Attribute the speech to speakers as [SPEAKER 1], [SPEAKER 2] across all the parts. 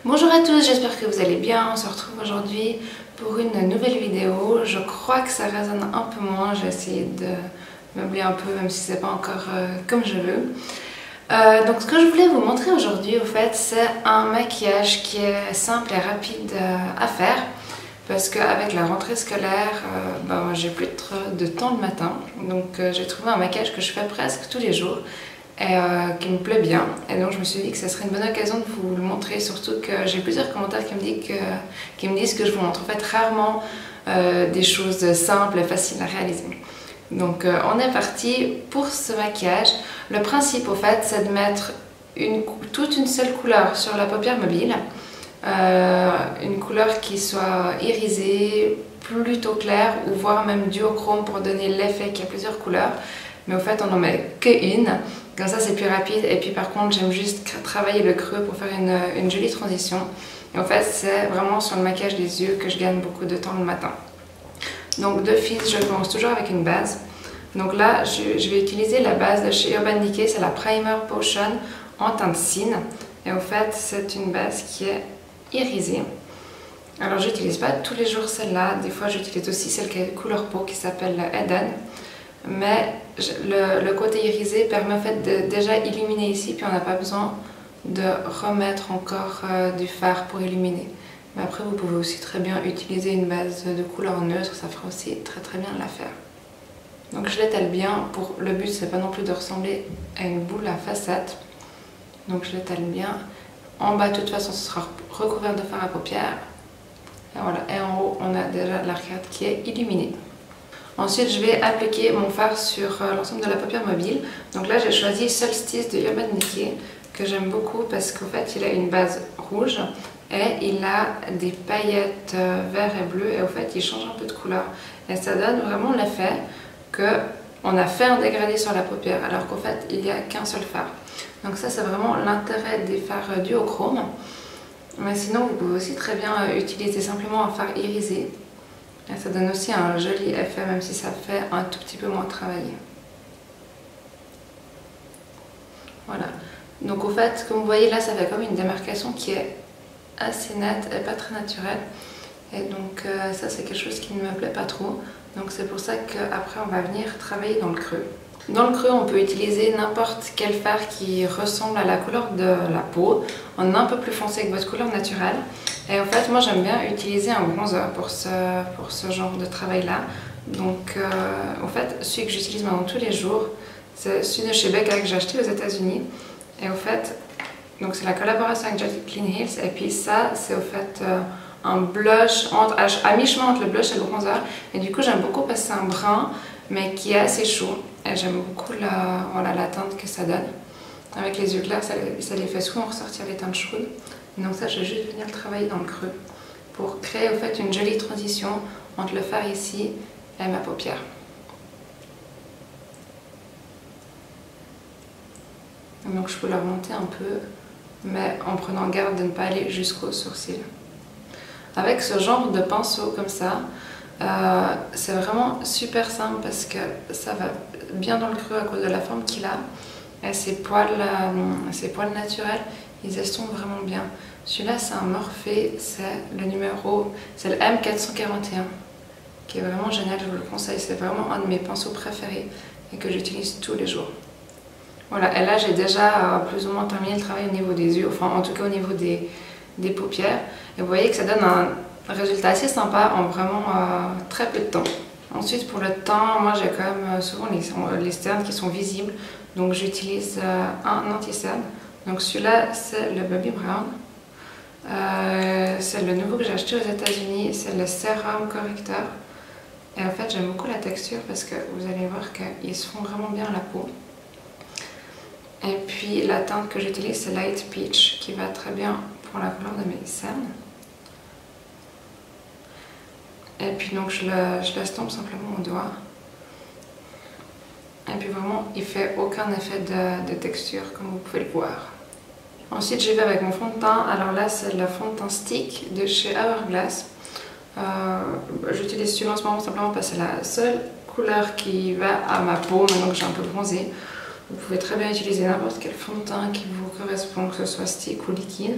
[SPEAKER 1] Bonjour à tous, j'espère que vous allez bien. On se retrouve aujourd'hui pour une nouvelle vidéo. Je crois que ça résonne un peu moins, j'ai essayé de meubler un peu même si c'est pas encore comme je veux. Donc ce que je voulais vous montrer aujourd'hui au fait c'est un maquillage qui est simple et rapide à faire parce qu'avec la rentrée scolaire j'ai plus trop de temps le matin, donc j'ai trouvé un maquillage que je fais presque tous les jours et qui me plaît bien, et donc je me suis dit que ce serait une bonne occasion de vous le montrer, surtout que j'ai plusieurs commentaires qui me disent que je vous montre en fait rarement des choses simples et faciles à réaliser. Donc on est parti pour ce maquillage. Le principe au fait c'est de mettre toute une seule couleur sur la paupière mobile, une couleur qui soit irisée, plutôt claire ou voire même duochrome pour donner l'effet qu'il y a plusieurs couleurs, mais au fait on n'en met qu'une, comme ça c'est plus rapide. Et puis par contre j'aime juste travailler le creux pour faire une jolie transition, et en fait c'est vraiment sur le maquillage des yeux que je gagne beaucoup de temps le matin. Donc d'office je commence toujours avec une base. Donc là je vais utiliser la base de chez Urban Decay, c'est la Primer Potion en teinte cine, et en fait c'est une base qui est irisée. Alors j'utilise pas tous les jours celle-là, des fois j'utilise aussi celle qui est couleur peau qui s'appelle Eden, mais le côté irisé permet en fait de déjà illuminer ici, puis on n'a pas besoin de remettre encore du fard pour illuminer. Mais après vous pouvez aussi très bien utiliser une base de couleur neutre, ça fera aussi très bien l'affaire. Donc je l'étale bien, le but c'est pas non plus de ressembler à une boule à facettes, donc je l'étale bien. En bas de toute façon ce sera recouvert de fard à paupières, et voilà, et en haut on a déjà l'arcade qui est illuminée. Ensuite je vais appliquer mon fard sur l'ensemble de la paupière mobile. Donc là j'ai choisi Solstice de Urban Decay, que j'aime beaucoup parce qu'en fait il a une base rouge et il a des paillettes vert et bleu, et au fait il change un peu de couleur et ça donne vraiment l'effet qu'on a fait un dégradé sur la paupière alors qu'en fait il n'y a qu'un seul fard. Donc ça c'est vraiment l'intérêt des fards duochrome. Mais sinon vous pouvez aussi très bien utiliser simplement un fard irisé. Et ça donne aussi un joli effet même si ça fait un tout petit peu moins travaillé. Voilà. Donc au fait, comme vous voyez là, ça fait comme une démarcation qui est assez nette et pas très naturelle. Et donc ça c'est quelque chose qui ne me plaît pas trop. Donc c'est pour ça qu'après on va venir travailler dans le creux. Dans le creux, on peut utiliser n'importe quel fard qui ressemble à la couleur de la peau, en un peu plus foncé que votre couleur naturelle. Et en fait, moi j'aime bien utiliser un bronzer pour ce genre de travail-là. Donc en fait, celui que j'utilise maintenant tous les jours, c'est celui de chez Becca que j'ai acheté aux États-Unis. Et au fait, donc c'est la collaboration avec Jet Clean Hills. Et puis ça, c'est au fait un blush à mi-chemin entre le blush et le bronzer. Et du coup, j'aime beaucoup parce que c'est un brun, mais qui est assez chaud. Et j'aime beaucoup la teinte que ça donne. Avec les yeux clairs, ça les fait souvent ressortir les teintes chaudes. Donc ça, je vais juste venir le travailler dans le creux pour créer au fait une jolie transition entre le fard ici et ma paupière. Donc je peux le remonter un peu, mais en prenant garde de ne pas aller jusqu'au sourcil. Avec ce genre de pinceau comme ça, c'est vraiment super simple parce que ça va bien dans le creux à cause de la forme qu'il a. Et ses poils naturels, ils estompent vraiment bien. Celui-là c'est un Morphe, c'est le M441, qui est vraiment génial, je vous le conseille. C'est vraiment un de mes pinceaux préférés et que j'utilise tous les jours. Voilà, et là j'ai déjà plus ou moins terminé le travail au niveau des yeux, enfin en tout cas au niveau des paupières. Et vous voyez que ça donne un résultat assez sympa en vraiment très peu de temps. Ensuite pour le teint, moi j'ai quand même souvent les cernes qui sont visibles, donc j'utilise un anti-cerne. Donc celui-là c'est le Bobbi Brown, c'est le nouveau que j'ai acheté aux États-Unis, c'est le Sérum Correcteur. Et en fait j'aime beaucoup la texture parce que vous allez voir qu'ils se font vraiment bien à la peau. Et puis la teinte que j'utilise c'est Light Peach, qui va très bien pour la couleur de mes cernes. Et puis donc je l'estompe simplement au doigt. Et puis vraiment il fait aucun effet de texture comme vous pouvez le voir. Ensuite j'y vais avec mon fond de teint. Alors là c'est le fond de teint stick de chez Hourglass. J'utilise celui-là en ce moment simplement parce que c'est la seule couleur qui va à ma peau maintenant que j'ai un peu bronzé. Vous pouvez très bien utiliser n'importe quel fond de teint qui vous correspond, que ce soit stick ou liquide.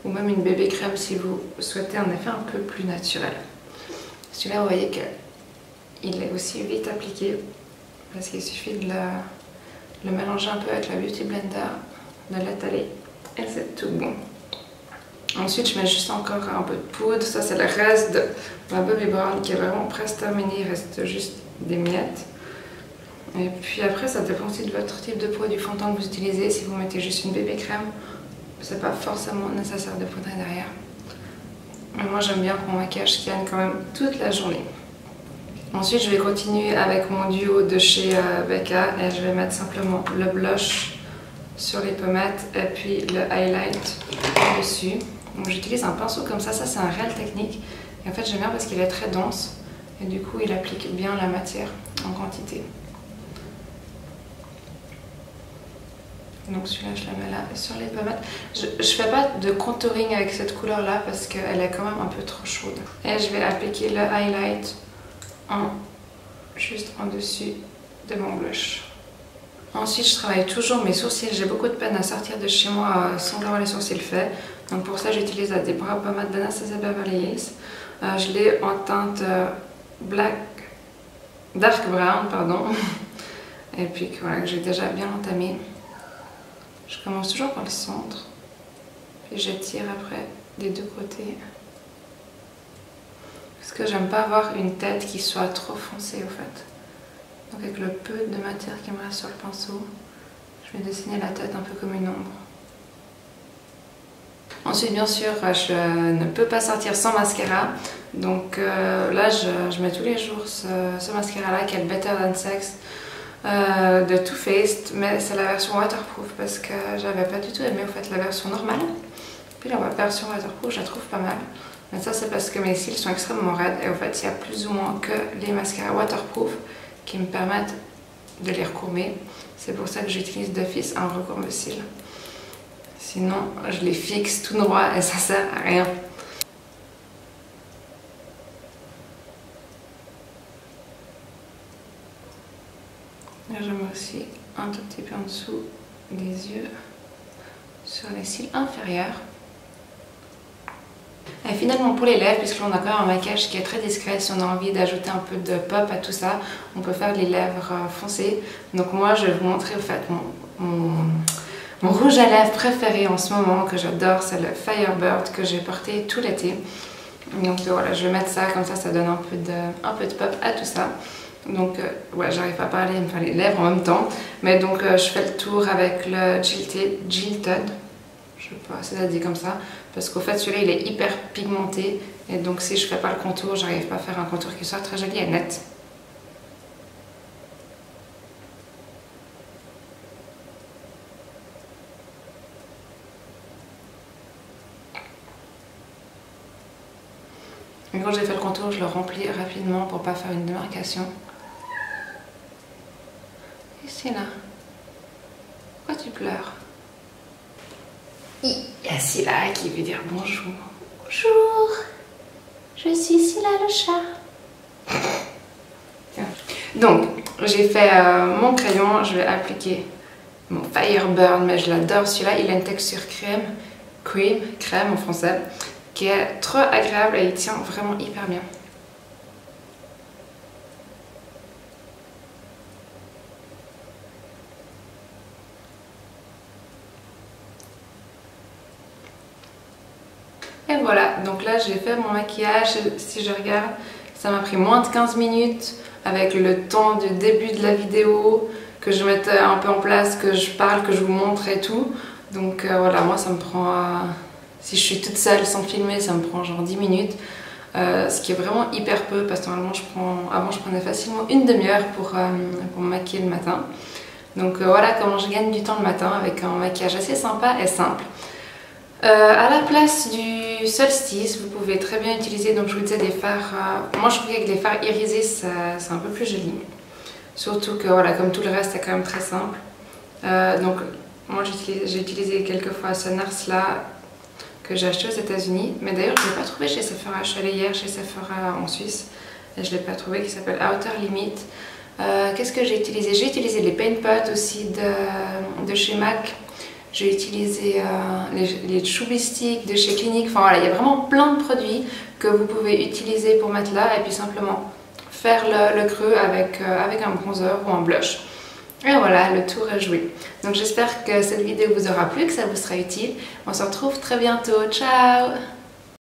[SPEAKER 1] ou même une bébé crème si vous souhaitez un effet un peu plus naturel. Celui-là, vous voyez qu'il est aussi vite appliqué parce qu'il suffit de le mélanger un peu avec la Beauty Blender, de l'étaler et c'est tout bon. Ensuite, je mets juste encore un peu de poudre. Ça, c'est le reste de ma Bobbi Brown qui est vraiment presque terminée. Il reste juste des miettes. Et puis après, ça dépend aussi de votre type de produit fond de teint que vous utilisez. Si vous mettez juste une bébé crème, c'est pas forcément nécessaire de poudrer derrière. Mais moi, j'aime bien que mon maquillage tienne quand même toute la journée. Ensuite, je vais continuer avec mon duo de chez Becca et je vais mettre simplement le blush sur les pommettes et puis le highlight dessus. Donc j'utilise un pinceau comme ça c'est un réel technique. Et en fait, j'aime bien parce qu'il est très dense et du coup, il applique bien la matière en quantité. Donc celui-là, je le mets là sur les pommettes. Je fais pas de contouring avec cette couleur-là parce qu'elle est quand même un peu trop chaude. Et je vais appliquer le highlight juste en dessus de mon blush. Ensuite, je travaille toujours mes sourcils. J'ai beaucoup de peine à sortir de chez moi sans avoir les sourcils faits. Donc pour ça, j'utilise des brow pommades d'Anastasia Beverly Hills. Je l'ai en teinte dark brown, pardon. Et puis voilà, que j'ai déjà bien entamé. Je commence toujours par le centre. Puis j'étire après des deux côtés. Parce que j'aime pas avoir une tête qui soit trop foncée au fait. Donc avec le peu de matière qui me reste sur le pinceau, je vais dessiner la tête un peu comme une ombre. Ensuite, bien sûr, je ne peux pas sortir sans mascara. Donc là, je mets tous les jours ce mascara-là qui est le Better Than Sex de Too Faced. Mais c'est la version waterproof parce que j'avais pas du tout aimé au fait la version normale. Puis la version waterproof, je la trouve pas mal. Mais ça, c'est parce que mes cils sont extrêmement raides. Et au fait, il y a plus ou moins que les mascaras waterproof qui me permettent de les recourber. C'est pour ça que j'utilise d'office un recourbe-cils. Sinon, je les fixe tout droit et ça sert à rien. Là, je mets aussi un tout petit peu en dessous des yeux, sur les cils inférieurs. Et finalement pour les lèvres, puisque l'on a quand même un maquillage qui est très discret, si on a envie d'ajouter un peu de pop à tout ça, on peut faire les lèvres foncées. Donc moi je vais vous montrer en fait mon rouge à lèvres préféré en ce moment que j'adore, c'est le Firebird que j'ai porté tout l'été. Donc voilà, je vais mettre ça, comme ça ça donne un peu de pop à tout ça. Donc ouais, j'arrive pas à parler et me faire les lèvres en même temps. Mais donc je fais le tour avec le Jilted. Je sais pas si ça dit comme ça, parce qu'au fait celui-là il est hyper pigmenté et donc si je fais pas le contour, j'arrive pas à faire un contour qui soit très joli et net. Et quand j'ai fait le contour, je le remplis rapidement pour pas faire une démarcation. Ici là, pourquoi tu pleures? Il y a Scylla qui veut dire bonjour. Bonjour, je suis Scylla le chat. Donc, j'ai fait mon crayon, je vais appliquer mon Fireburn, mais je l'adore celui-là, il a une texture crème en français, qui est trop agréable et il tient vraiment hyper bien. Et voilà, donc là j'ai fait mon maquillage, si je regarde, ça m'a pris moins de 15 minutes avec le temps du début de la vidéo, que je mette un peu en place, que je parle, que je vous montre et tout. Donc voilà, moi ça me prend, si je suis toute seule sans filmer, ça me prend genre 10 minutes. Ce qui est vraiment hyper peu parce que normalement avant je prenais facilement une demi-heure pour me maquiller le matin. Donc voilà comment je gagne du temps le matin avec un maquillage assez sympa et simple. À la place du solstice, vous pouvez très bien utiliser, donc je vous disais, des fards. Moi je trouve qu'avec les fards irisés c'est un peu plus joli. Surtout que voilà, comme tout le reste c'est quand même très simple. Donc moi j'ai utilisé quelques fois ce NARS là que j'ai acheté aux États-Unis, mais d'ailleurs je ne l'ai pas trouvé chez Sephora. Je suis allée hier chez Sephora en Suisse et je ne l'ai pas trouvé, qui s'appelle Outer Limit. Qu'est-ce que j'ai utilisé? J'ai utilisé les Paint Pot aussi de chez MAC. J'ai utilisé les Chubby Sticks de chez Clinique. Enfin voilà, il y a vraiment plein de produits que vous pouvez utiliser pour mettre là et puis simplement faire le creux avec un bronzer ou un blush. Et voilà, le tour est joué. Donc j'espère que cette vidéo vous aura plu, que ça vous sera utile. On se retrouve très bientôt. Ciao!